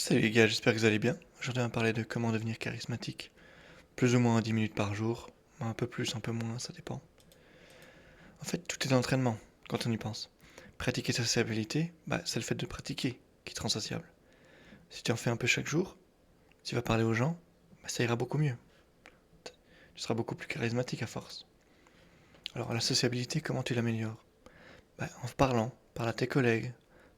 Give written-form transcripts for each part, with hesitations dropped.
Salut les gars, j'espère que vous allez bien. Aujourd'hui on va parler de comment devenir charismatique. Plus ou moins 10 minutes par jour, un peu plus, un peu moins, ça dépend. En fait, tout est entraînement, quand on y pense. Pratiquer sa sociabilité, c'est le fait de pratiquer qui te rend sociable. Si tu en fais un peu chaque jour, tu vas parler aux gens, ça ira beaucoup mieux. Tu seras beaucoup plus charismatique à force. Alors la sociabilité, comment tu l'améliores? En parlant, parle à tes collègues,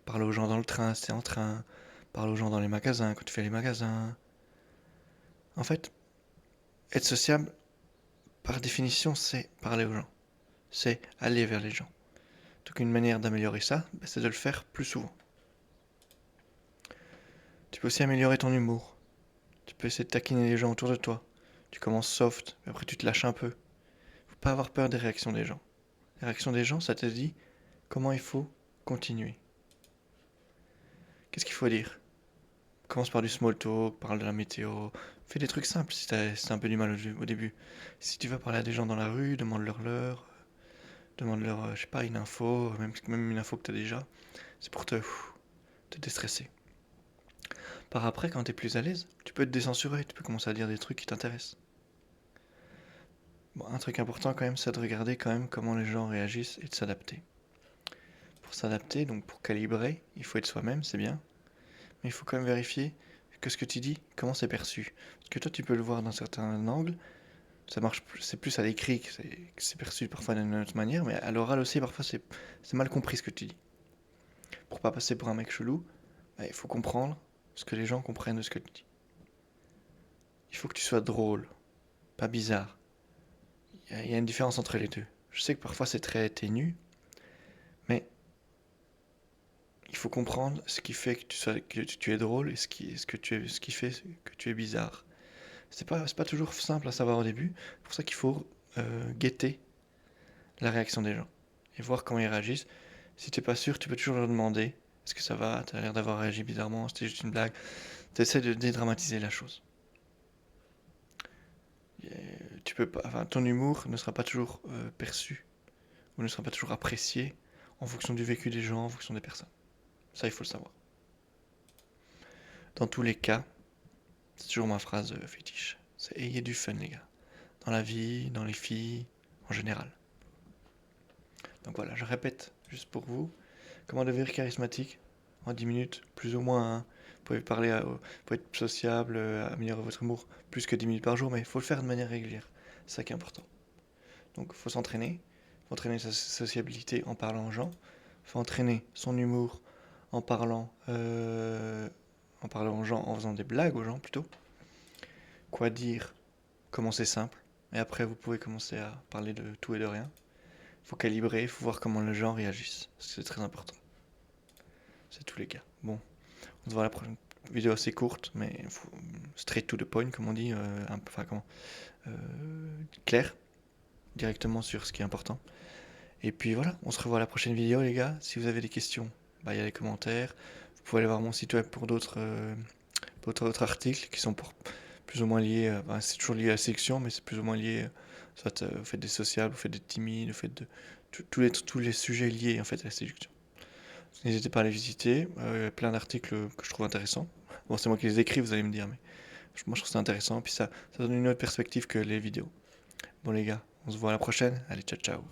parle aux gens dans le train si t'es en train, parle aux gens dans les magasins quand tu fais les magasins. En fait, être sociable, par définition, c'est parler aux gens. C'est aller vers les gens. Donc une manière d'améliorer ça, c'est de le faire plus souvent. Tu peux aussi améliorer ton humour. Tu peux essayer de taquiner les gens autour de toi. Tu commences soft, puis après tu te lâches un peu. Faut pas avoir peur des réactions des gens. Les réactions des gens, ça te dit comment il faut continuer. Qu'est-ce qu'il faut dire? Commence par du small talk, parle de la météo. Fais des trucs simples si t'as un peu du mal au début. Si tu vas parler à des gens dans la rue, demande-leur l'heure. Demande-leur, je sais pas, une info, même une info que t'as déjà. C'est pour te déstresser. Par après, quand t'es plus à l'aise, tu peux te décensurer, tu peux commencer à dire des trucs qui t'intéressent. Bon, un truc important quand même, c'est de regarder quand même comment les gens réagissent et de s'adapter. Pour s'adapter, donc pour calibrer, il faut être soi-même, c'est bien, mais il faut quand même vérifier que ce que tu dis, comment c'est perçu. Parce que toi, tu peux le voir d'un certain angle, ça marche, c'est plus à l'écrit que c'est perçu parfois d'une autre manière, mais à l'oral aussi, parfois c'est mal compris ce que tu dis. Pour pas passer pour un mec chelou, il faut comprendre ce que les gens comprennent de ce que tu dis. Il faut que tu sois drôle, pas bizarre. Il y a une différence entre les deux. Je sais que parfois c'est très ténu, mais il faut comprendre ce qui fait que tu es drôle et ce qui fait que tu es bizarre. C'est pas toujours simple à savoir au début. C'est pour ça qu'il faut guetter la réaction des gens et voir comment ils réagissent. Si t'es pas sûr, tu peux toujours leur demander est-ce que ça va? T'as l'air d'avoir réagi bizarrement, c'était juste une blague. T'essaies de dédramatiser la chose. Tu peux pas, enfin, ton humour ne sera pas toujours perçu ou ne sera pas toujours apprécié en fonction du vécu des gens, en fonction des personnes. Ça, il faut le savoir. Dans tous les cas, c'est toujours ma phrase fétiche. C'est ayez du fun, les gars. Dans la vie, dans les filles, en général. Donc voilà, je répète juste pour vous. Comment devenir charismatique en 10 minutes, plus ou moins, hein. Vous pouvez vous pouvez être sociable, améliorer votre humour plus que 10 minutes par jour, mais il faut le faire de manière régulière. C'est ça qui est important. Donc il faut s'entraîner. Il faut entraîner sa sociabilité en parlant aux gens. Il faut entraîner son humour en en parlant aux gens, en faisant des blagues aux gens plutôt. Quoi dire, comment c'est simple. Et après, vous pouvez commencer à parler de tout et de rien. Il faut calibrer, il faut voir comment les gens réagissent. C'est très important. C'est tous les cas. Bon, on se voit à la prochaine vidéo assez courte, mais straight to the point, comme on dit, enfin comment, euh, clair, directement sur ce qui est important. Et puis voilà, on se revoit à la prochaine vidéo, les gars. Si vous avez des questions, il y a les commentaires. Vous pouvez aller voir mon site web pour d'autres articles qui sont plus ou moins liés. C'est toujours lié à la sélection, mais c'est plus ou moins lié soit au fait des sociables, au fait des timides, au fait de tous les sujets liés en fait à la séduction. N'hésitez pas à les visiter. Il y a plein d'articles que je trouve intéressants. Bon, c'est moi qui les écris, vous allez me dire, mais moi je trouve ça intéressant. Puis ça donne une autre perspective que les vidéos. Bon les gars, on se voit à la prochaine. Allez, ciao ciao.